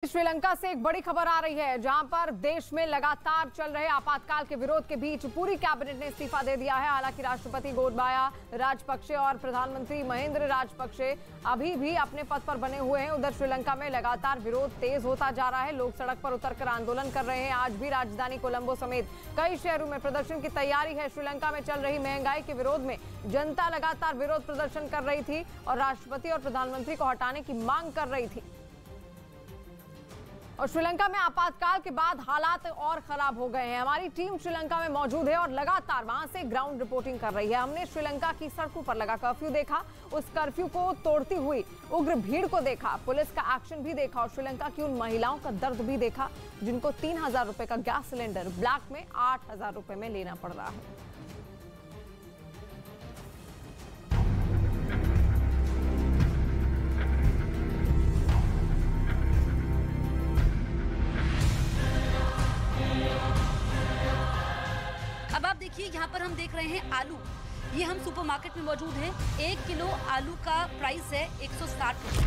श्रीलंका से एक बड़ी खबर आ रही है, जहां पर देश में लगातार चल रहे आपातकाल के विरोध के बीच पूरी कैबिनेट ने इस्तीफा दे दिया है। हालांकि राष्ट्रपति गोटबाया राजपक्षे और प्रधानमंत्री महिंद्र राजपक्षे अभी भी अपने पद पर बने हुए हैं। उधर श्रीलंका में लगातार विरोध तेज होता जा रहा है। लोग सड़क पर उतरकर आंदोलन कर रहे हैं। आज भी राजधानी कोलंबो समेत कई शहरों में प्रदर्शन की तैयारी है। श्रीलंका में चल रही महंगाई के विरोध में जनता लगातार विरोध प्रदर्शन कर रही थी और राष्ट्रपति और प्रधानमंत्री को हटाने की मांग कर रही थी। और श्रीलंका में आपातकाल के बाद हालात और खराब हो गए हैं। हमारी टीम श्रीलंका में मौजूद है और लगातार वहां से ग्राउंड रिपोर्टिंग कर रही है। हमने श्रीलंका की सड़कों पर लगा कर्फ्यू देखा, उस कर्फ्यू को तोड़ती हुई उग्र भीड़ को देखा, पुलिस का एक्शन भी देखा और श्रीलंका की उन महिलाओं का दर्द भी देखा जिनको 3000 रुपए का गैस सिलेंडर ब्लैक में 8000 रुपए में लेना पड़ रहा है। अब आप देखिए, यहाँ पर हम देख रहे हैं आलू। ये हम सुपरमार्केट में मौजूद हैं। 1 किलो आलू का प्राइस है 160 रुपए।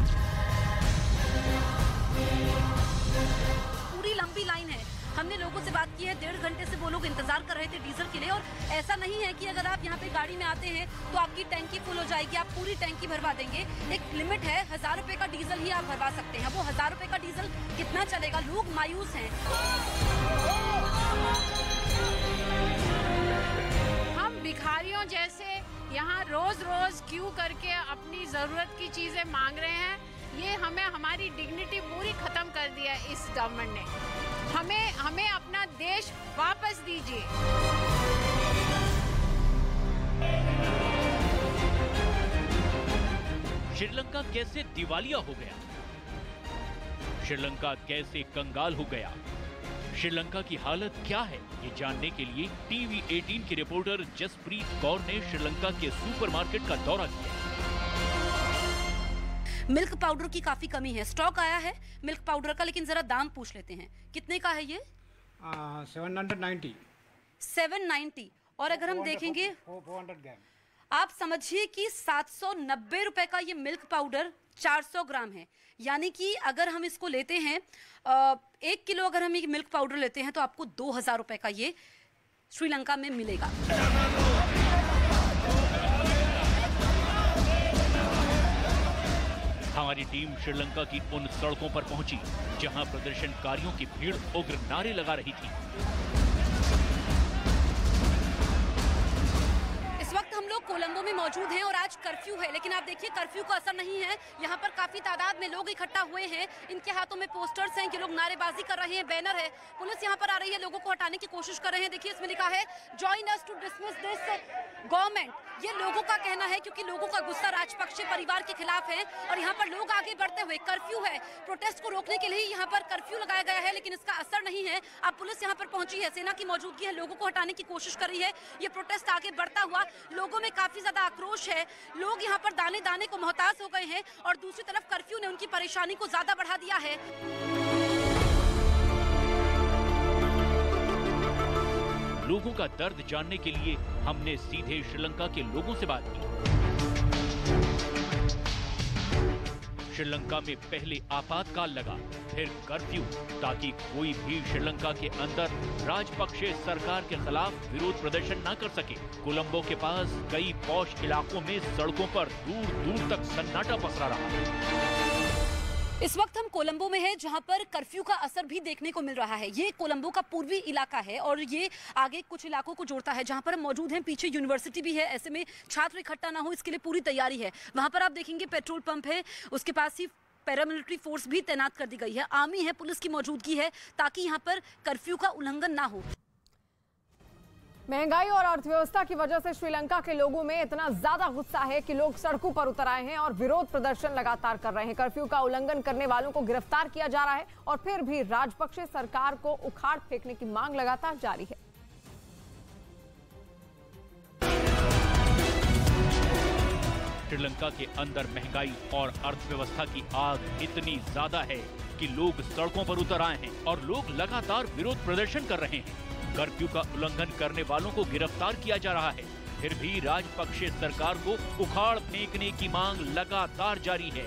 पूरी लंबी लाइन है। हमने लोगों से बात की है, 1.5 घंटे से वो लोग इंतजार कर रहे थे डीजल के लिए। और ऐसा नहीं है कि अगर आप यहाँ पे गाड़ी में आते हैं तो आपकी टैंकी फुल हो जाएगी, आप पूरी टैंकी भरवा देंगे। एक लिमिट है, 1000 रुपए का डीजल ही आप भरवा सकते हैं। वो 1000 रुपए का डीजल कितना चलेगा? लोग मायूस हैं। भिखारियों जैसे यहाँ रोज रोज क्यू करके अपनी जरूरत की चीजें मांग रहे हैं। ये हमें हमारी डिग्निटी पूरी खत्म कर दिया इस गवर्नमेंट ने। हमें अपना देश वापस दीजिए। श्रीलंका कैसे दिवालिया हो गया? श्रीलंका कैसे कंगाल हो गया? श्रीलंका की हालत क्या है, ये जानने के लिए टीवी 18 की रिपोर्टर जसप्रीत कौर ने श्रीलंका के सुपरमार्केट का दौरा किया। मिल्क पाउडर की काफी कमी है। स्टॉक आया है मिल्क पाउडर का, लेकिन जरा दाम पूछ लेते हैं। कितने का है ये? 790। 790। और अगर हम देखेंगे 400 ग्राम, आप समझिए कि 790 रुपए का ये मिल्क पाउडर 400 ग्राम है। यानी कि अगर हम इसको लेते हैं 1 किलो, अगर हम ये मिल्क पाउडर लेते हैं तो आपको 2000 रुपए का ये श्रीलंका में मिलेगा। हमारी टीम श्रीलंका की उन सड़कों पर पहुंची जहां प्रदर्शनकारियों की भीड़ उग्र नारे लगा रही थी। हम लोग कोलंबो में मौजूद हैं और आज कर्फ्यू है, लेकिन आप देखिए कर्फ्यू का असर नहीं है। यहाँ पर काफी तादाद में लोग इकट्ठा हुए हैं। इनके हाथों में पोस्टर्स हैं कि लोग नारेबाजी कर रहे हैं, बैनर है। पुलिस यहाँ पर आ रही है, लोगों को हटाने की कोशिश कर रहे हैं। देखिए इसमें लिखा है join us to dismiss this government. ये लोगों का कहना है क्योंकि लोगों का गुस्सा राजपक्षे परिवार के खिलाफ है और यहाँ पर लोग आगे बढ़ते हुए, कर्फ्यू है, प्रोटेस्ट को रोकने के लिए यहाँ पर कर्फ्यू लगाया गया है, लेकिन इसका असर नहीं है। अब पुलिस यहाँ पर पहुंची है, सेना की मौजूदगी है, लोगों को हटाने की कोशिश कर रही है। ये प्रोटेस्ट आगे बढ़ता हुआ, लोगों में काफी ज्यादा आक्रोश है। लोग यहाँ पर दाने दाने को मोहताज हो गए हैं और दूसरी तरफ कर्फ्यू ने उनकी परेशानी को ज्यादा बढ़ा दिया है। लोगों का दर्द जानने के लिए हमने सीधे श्रीलंका के लोगों से बात की। श्रीलंका में पहले आपातकाल लगा, फिर कर्फ्यू, ताकि कोई भी श्रीलंका के अंदर राजपक्षे सरकार के खिलाफ विरोध प्रदर्शन न कर सके। कोलंबो के पास कई पॉश इलाकों में सड़कों पर दूर दूर तक सन्नाटा पसरा रहा। इस वक्त हम कोलंबो में हैं, जहां पर कर्फ्यू का असर भी देखने को मिल रहा है। ये कोलंबो का पूर्वी इलाका है और ये आगे कुछ इलाकों को जोड़ता है। जहां पर हम मौजूद हैं, पीछे यूनिवर्सिटी भी है। ऐसे में छात्र इकट्ठा ना हो, इसके लिए पूरी तैयारी है। वहां पर आप देखेंगे पेट्रोल पंप है, उसके पास ही पैरामिलिट्री फोर्स भी तैनात कर दी गई है। आर्मी है, पुलिस की मौजूदगी है ताकि यहाँ पर कर्फ्यू का उल्लंघन ना हो। महंगाई और अर्थव्यवस्था की वजह से श्रीलंका के लोगों में इतना ज्यादा गुस्सा है कि लोग सड़कों पर उतर आए हैं और विरोध प्रदर्शन लगातार कर रहे हैं। कर्फ्यू का उल्लंघन करने वालों को गिरफ्तार किया जा रहा है और फिर भी राजपक्षे सरकार को उखाड़ फेंकने की मांग लगातार जारी है। श्रीलंका के अंदर महंगाई और अर्थव्यवस्था की आग इतनी ज्यादा है कि लोग सड़कों पर उतर आए हैं और लोग लगातार विरोध प्रदर्शन कर रहे हैं। कर्फ्यू का उल्लंघन करने वालों को गिरफ्तार किया जा रहा है, फिर भी राजपक्षे सरकार को उखाड़ फेंकने की मांग लगातार जारी है।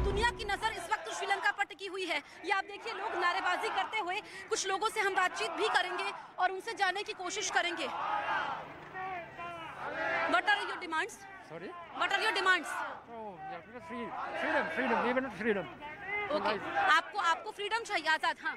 दुनिया की नजर इस वक्त श्रीलंका पर टिकी हुई है। ये आप देखिए लोग नारेबाजी करते हुए, कुछ लोगों से हम बातचीत भी करेंगे और उनसे जानने की कोशिश करेंगे। What are your demands? Sorry? What are your demands? Oh, yeah, freedom, even freedom. Okay. आपको फ्रीडम चाहिए, आजाद। हाँ।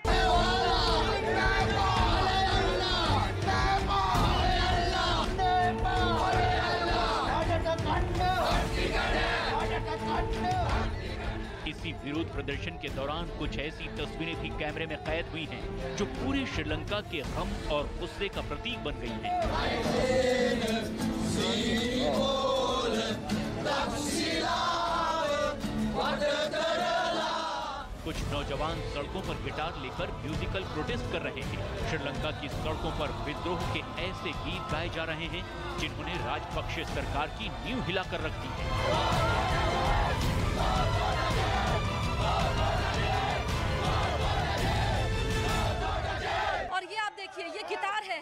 इसी विरोध प्रदर्शन के दौरान कुछ ऐसी तस्वीरें भी कैमरे में कैद हुई हैं, जो पूरे श्रीलंका के गम और गुस्से का प्रतीक बन गई हैं। कुछ नौजवान सड़कों पर गिटार लेकर म्यूजिकल प्रोटेस्ट कर रहे हैं। श्रीलंका की सड़कों पर विद्रोह के ऐसे गीत गाए जा रहे हैं जिन्होंने राजपक्षे सरकार की नींव हिलाकर रख दी है। और ये आप देखिए, ये गिटार है,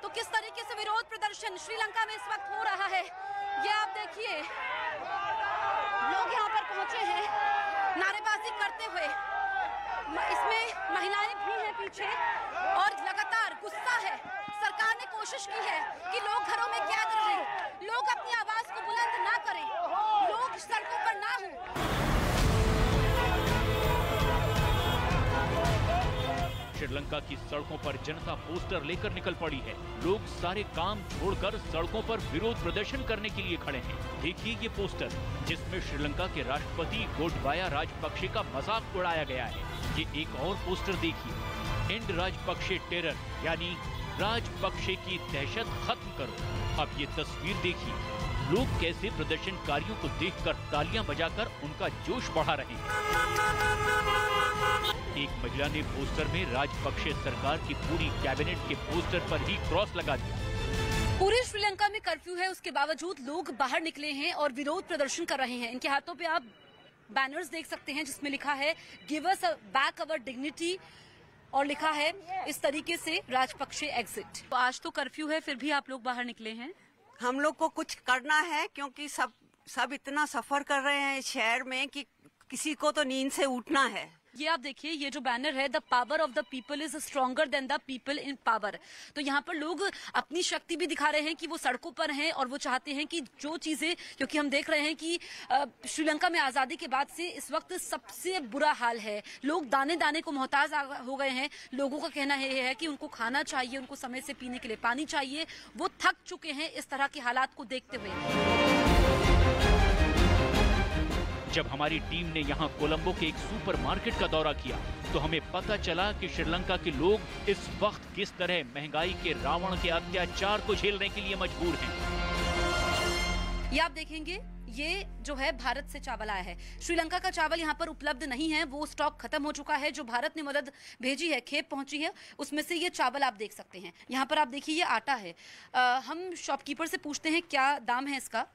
तो किस तरीके से विरोध प्रदर्शन श्रीलंका में इस वक्त हो रहा है। ये आप देखिए, लोग यहाँ पर पहुंचे हैं नारेबाजी करते हुए। इसमें महिलाएं भी हैं पीछे और लगातार गुस्सा है। सरकार ने कोशिश की है कि लोग घरों में कैद रहें, लोग अपनी आवाज को बुलंद ना करें, लोग सड़कों पर ना हों। श्रीलंका की सड़कों पर जनता पोस्टर लेकर निकल पड़ी है। लोग सारे काम छोड़कर सड़कों पर विरोध प्रदर्शन करने के लिए खड़े हैं। देखिए ये पोस्टर, जिसमें श्रीलंका के राष्ट्रपति गोटबाया राजपक्षे का मजाक उड़ाया गया है। ये एक और पोस्टर देखिए, एंड राजपक्षे टेरर, यानी राजपक्षे की दहशत खत्म करो। अब ये तस्वीर देखिए, लोग कैसे प्रदर्शनकारियों को देखकर तालियां बजाकर उनका जोश बढ़ा रहे हैं। एक महिला ने पोस्टर में राजपक्षे सरकार की पूरी कैबिनेट के पोस्टर पर ही क्रॉस लगा दिया। पूरे श्रीलंका में कर्फ्यू है, उसके बावजूद लोग बाहर निकले हैं और विरोध प्रदर्शन कर रहे हैं। इनके हाथों पे आप बैनर्स देख सकते हैं जिसमें लिखा है give us back our dignity और लिखा है इस तरीके से राजपक्षे एग्जिट। तो आज तो कर्फ्यू है, फिर भी आप लोग बाहर निकले हैं। हम लोग को कुछ करना है, क्योंकि सब इतना सफर कर रहे हैं इस शहर में कि किसी को तो नींद से उठना है। ये आप देखिए, ये जो बैनर है, the power of the people is stronger than the people in power. तो यहाँ पर लोग अपनी शक्ति भी दिखा रहे हैं कि वो सड़कों पर हैं और वो चाहते हैं कि जो चीजें, क्योंकि हम देख रहे हैं कि श्रीलंका में आजादी के बाद से इस वक्त सबसे बुरा हाल है। लोग दाने दाने को मोहताज हो गए हैं। लोगों का कहना है कि उनको खाना चाहिए, उनको समय से पीने के लिए पानी चाहिए। वो थक चुके हैं इस तरह के हालात को देखते हुए। जब हमारी टीम ने यहाँ कोलंबो के एक सुपरमार्केट का दौरा किया तो हमें पता चला कि श्रीलंका के लोग इस वक्त किस तरह महंगाई के रावण के अत्याचार को झेलने के लिए मजबूर हैं। ये आप देखेंगे, ये जो है भारत से चावल आया है। श्रीलंका का चावल यहाँ पर उपलब्ध नहीं है, वो स्टॉक खत्म हो चुका है। जो भारत ने मदद भेजी है, खेप पहुंची है, उसमें से ये चावल आप देख सकते हैं। यहाँ पर आप देखिए, ये आटा है। हम शॉपकीपर से पूछते हैं क्या दाम है इसका।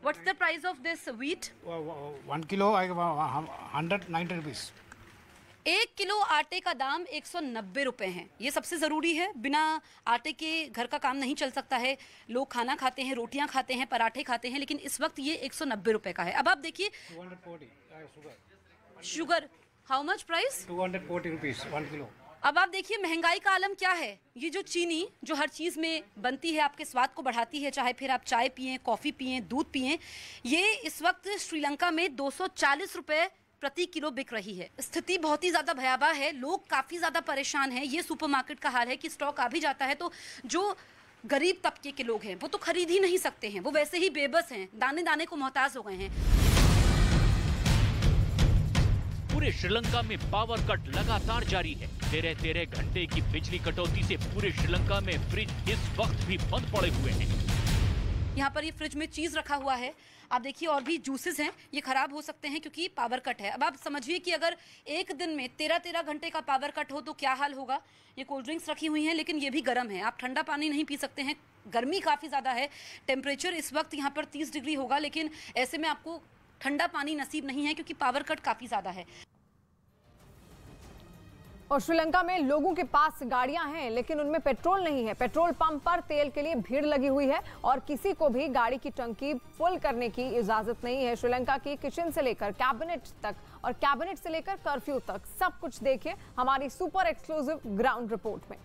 What's the price of this wheat? 1 kilo, 190 rupees. 1 kilo आटे का दाम 190 रुपए है। ये सबसे जरूरी है, बिना आटे के घर का काम नहीं चल सकता है। लोग खाना खाते हैं, रोटियां खाते हैं, पराठे खाते हैं, लेकिन इस वक्त ये 190 रुपए का है। अब आप देखिए 240 sugar, how much price? 240 rupees 1 kilo. अब आप देखिए महंगाई का आलम क्या है। ये जो चीनी जो हर चीज में बनती है, आपके स्वाद को बढ़ाती है, चाहे फिर आप चाय पिएं, कॉफी पिएं, दूध पिएं, ये इस वक्त श्रीलंका में 240 रुपए प्रति किलो बिक रही है। स्थिति बहुत ही ज्यादा भयावह है, लोग काफी ज्यादा परेशान हैं। ये सुपरमार्केट का हाल है कि स्टॉक आ भी जाता है तो जो गरीब तबके के लोग हैं वो तो खरीद ही नहीं सकते हैं, वो वैसे ही बेबस हैं, दाने दाने को मोहताज हो गए हैं। पूरे श्रीलंका में पावर कट लगातार जारी है। 13 घंटे की बिजली कटौती से पूरे श्रीलंका में फ्रिज इस वक्त भी बंद पड़े हुए हैं। यहाँ पर ये फ्रिज में चीज रखा हुआ है, आप देखिए, और भी जूसेस हैं, ये खराब हो सकते हैं क्योंकि पावर कट है। अब आप समझिए कि अगर एक दिन में 13 घंटे का पावर कट हो तो क्या हाल होगा। ये कोल्ड ड्रिंक्स रखी हुई हैं, लेकिन ये भी गर्म है, आप ठंडा पानी नहीं पी सकते हैं। गर्मी काफी ज्यादा है, टेम्परेचर इस वक्त यहाँ पर 30 डिग्री होगा, लेकिन ऐसे में आपको ठंडा पानी नसीब नहीं है क्योंकि पावर कट काफी ज्यादा है। और श्रीलंका में लोगों के पास गाड़ियां हैं लेकिन उनमें पेट्रोल नहीं है। पेट्रोल पंप पर तेल के लिए भीड़ लगी हुई है और किसी को भी गाड़ी की टंकी फुल करने की इजाजत नहीं है। श्रीलंका की किचन से लेकर कैबिनेट तक और कैबिनेट से लेकर कर्फ्यू तक सब कुछ देखिए हमारी सुपर एक्सक्लूसिव ग्राउंड रिपोर्ट में।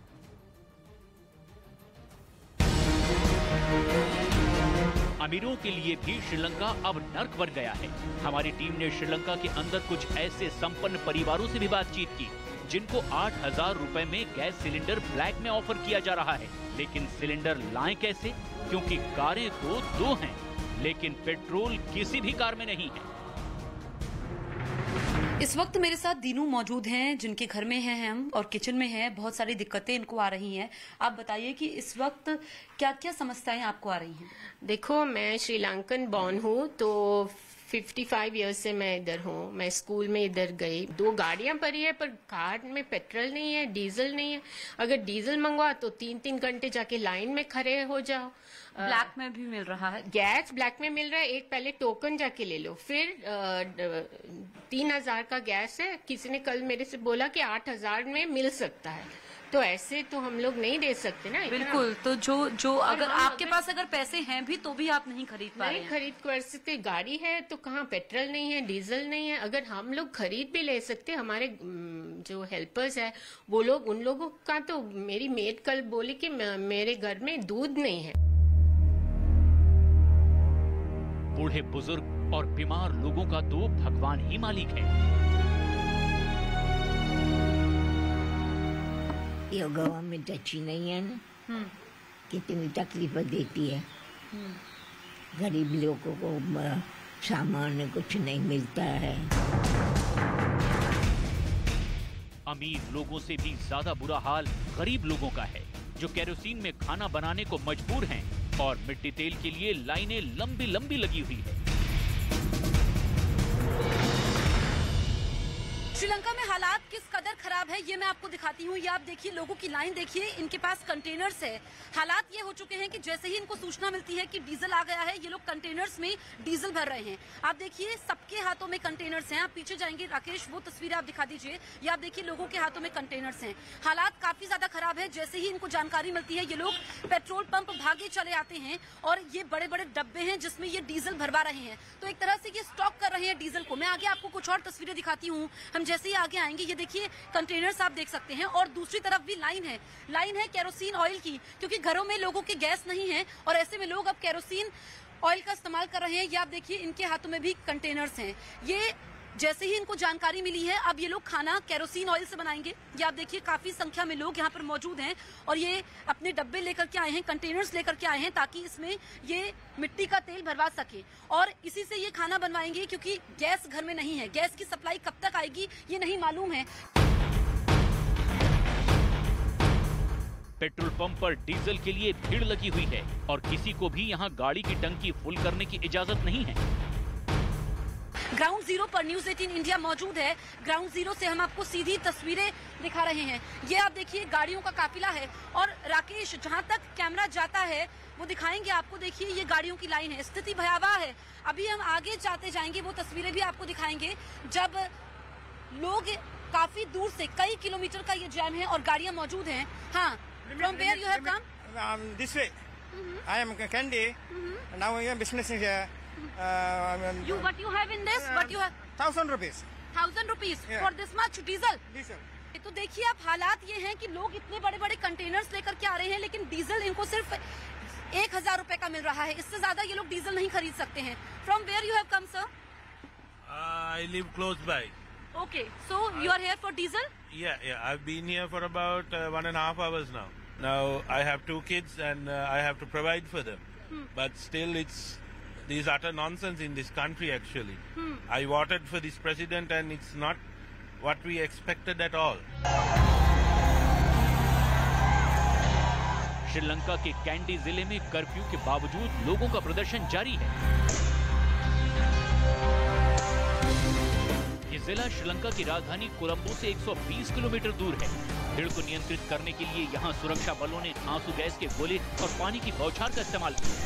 अमीरों के लिए भी श्रीलंका अब नर्क बन गया है। हमारी टीम ने श्रीलंका के अंदर कुछ ऐसे संपन्न परिवारों से भी बातचीत की जिनको 8,000 रुपए में गैस सिलेंडर ब्लैक में ऑफर किया जा रहा है। लेकिन सिलेंडर लाएं कैसे, क्योंकि कारें तो 2 हैं लेकिन पेट्रोल किसी भी कार में नहीं है। इस वक्त मेरे साथ दीनू मौजूद हैं जिनके घर में हैं हम और किचन में हैं। बहुत सारी दिक्कतें इनको आ रही हैं। आप बताइए कि इस वक्त क्या क्या समस्याएं आपको आ रही हैं? देखो, मैं श्रीलंकन बॉर्न हूँ तो 55 ईयर्स से मैं इधर हूँ। मैं स्कूल में इधर गई। 2 गाड़ियां पड़ी है पर कार में पेट्रोल नहीं है, डीजल नहीं है। अगर डीजल मंगवा तो 3-3 घंटे जाके लाइन में खड़े हो जाओ। ब्लैक में भी मिल रहा है, गैस ब्लैक में मिल रहा है। एक पहले टोकन जाके ले लो, फिर 3,000 का गैस है। किसी ने कल मेरे से बोला कि 8,000 में मिल सकता है। तो ऐसे तो हम लोग नहीं दे सकते ना। बिल्कुल। तो जो अगर आपके पास अगर पैसे हैं भी तो भी आप नहीं खरीद पा रहे हैं। नहीं खरीद कर सकते। गाड़ी है तो कहाँ पेट्रोल नहीं है, डीजल नहीं है। अगर हम लोग खरीद भी ले सकते, हमारे जो हेल्पर्स है वो लोग, उन लोगों का तो मेरी मेड कल बोली कि मेरे घर में दूध नहीं है। बूढ़े बुजुर्ग और बीमार लोगों का तो भगवान ही मालिक है। ये गवर्नमेंट अच्छी नहीं है ना, कितनी तकलीफ देती है। गरीब लोगों को सामान कुछ नहीं मिलता है। अमीर लोगों से भी ज्यादा बुरा हाल गरीब लोगों का है जो केरोसिन में खाना बनाने को मजबूर हैं और मिट्टी तेल के लिए लाइनें लंबी लंबी लगी हुई है। श्रीलंका में हालात किस कदर खराब है ये मैं आपको दिखाती हूँ। ये आप देखिए, लोगों की लाइन देखिए, इनके पास कंटेनर्स है। हालात ये हो चुके हैं कि जैसे ही इनको सूचना मिलती है कि डीजल आ गया है, ये लोग कंटेनर्स में डीजल भर रहे हैं। आप देखिए, सबके हाथों में कंटेनर्स हैं। आप पीछे जाएंगे राकेश, वो तस्वीरें आप दिखा दीजिए। ये आप देखिए, लोगों के हाथों में कंटेनर्स हैं। हालात काफी ज्यादा खराब है। जैसे ही इनको जानकारी मिलती है, ये लोग पेट्रोल पंप भागे चले आते हैं और ये बड़े बड़े डब्बे हैं जिसमें ये डीजल भरवा रहे हैं। तो एक तरह से ये स्टॉक कर रहे हैं डीजल को। मैं आगे आपको कुछ और तस्वीरें दिखाती हूँ। हम जैसे ही आगे आएंगे, ये देखिए कंटेनर्स आप देख सकते हैं और दूसरी तरफ भी लाइन है केरोसिन ऑयल की, क्योंकि घरों में लोगों के गैस नहीं है और ऐसे में लोग अब केरोसिन ऑयल का इस्तेमाल कर रहे हैं। ये आप देखिए, इनके हाथों में भी कंटेनर्स हैं। ये जैसे ही इनको जानकारी मिली है, अब ये लोग खाना केरोसिन ऑयल से बनाएंगे। ये आप देखिए, काफी संख्या में लोग यहाँ पर मौजूद हैं और ये अपने डब्बे लेकर के आए हैं, कंटेनर्स लेकर के आए हैं ताकि इसमें ये मिट्टी का तेल भरवा सके और इसी से ये खाना बनवाएंगे, क्योंकि गैस घर में नहीं है। गैस की सप्लाई कब तक आएगी ये नहीं मालूम है। पेट्रोल पंप पर डीजल के लिए भीड़ लगी हुई है और किसी को भी यहाँ गाड़ी की टंकी फुल करने की इजाजत नहीं है। ग्राउंड जीरो पर न्यूज 18 इंडिया मौजूद है। ग्राउंड जीरो से हम आपको सीधी तस्वीरें दिखा रहे हैं। ये आप देखिए, गाड़ियों का काफिला है और राकेश, जहां तक कैमरा जाता है वो दिखाएंगे आपको। देखिए, ये गाड़ियों की लाइन है, स्थिति भयावह है। अभी हम आगे जाते जाएंगे, वो तस्वीरें भी आपको दिखाएंगे जब लोग काफी दूर से, कई किलोमीटर का ये जैम है और गाड़ियां मौजूद हैं। हाँ, from where you have come? This way. I am Candy. Now I am business here. What you have in this? What you have? 1,000 rupees. 1,000 rupees Yeah. for this much diesel? Diesel. तो देखिए, आप हालात ये हैं कि लोग इतने बड़े बड़े कंटेनर्स लेकर के आ रहे हैं लेकिन डीजल इनको सिर्फ 1,000 रुपए का मिल रहा है। इससे ज्यादा ये लोग डीजल नहीं खरीद सकते हैं। From where you have come, sir? I live close by. Okay, so you are here for diesel? Yeah. I've been here for about 1.5 hours now. Now I have 2 kids and I have to provide for them. But still, this utter nonsense in this country actually. I voted for this president and it's not what we expected at all. Sri Lanka के candy जिले में curfew के बावजूद लोगों का प्रदर्शन जारी है। ये जिला श्रीलंका की राजधानी कोलंबो से 120 किलोमीटर दूर है। भीड़ को नियंत्रित करने के लिए यहाँ सुरक्षा बलों ने आंसू गैस के गोले और पानी की बौछार का इस्तेमाल किया।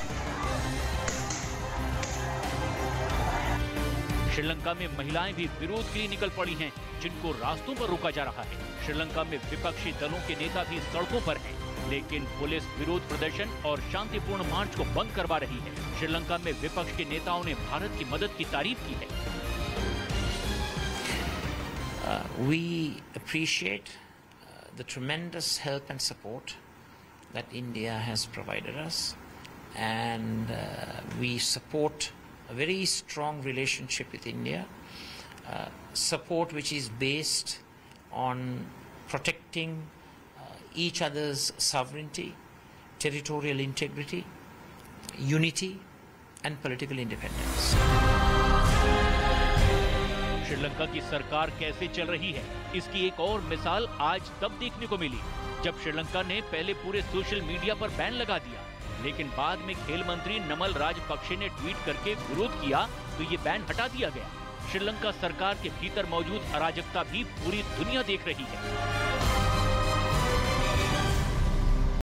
श्रीलंका में महिलाएं भी विरोध के लिए निकल पड़ी हैं, जिनको रास्तों पर रोका जा रहा है। श्रीलंका में विपक्षी दलों के नेता भी सड़कों पर हैं, लेकिन पुलिस विरोध प्रदर्शन और शांतिपूर्ण मार्च को बंद करवा रही है। श्रीलंका में विपक्ष के नेताओं ने भारत की मदद की तारीफ की है। We appreciate the tremendous help and support that India has provided us, and we support a very strong relationship with India, support which is based on protecting each other's sovereignty, territorial integrity, unity and political independence. Sri Lanka की सरकार कैसे चल रही है, इसकी एक और मिसाल आज तब देखने को मिली जब श्रीलंका ने पहले पूरे सोशल मीडिया पर बैन लगा दिया, लेकिन बाद में खेल मंत्री नमल राजपक्षे ने ट्वीट करके विरोध किया तो ये बैन हटा दिया गया। श्रीलंका सरकार के भीतर मौजूद अराजकता भी पूरी दुनिया देख रही है।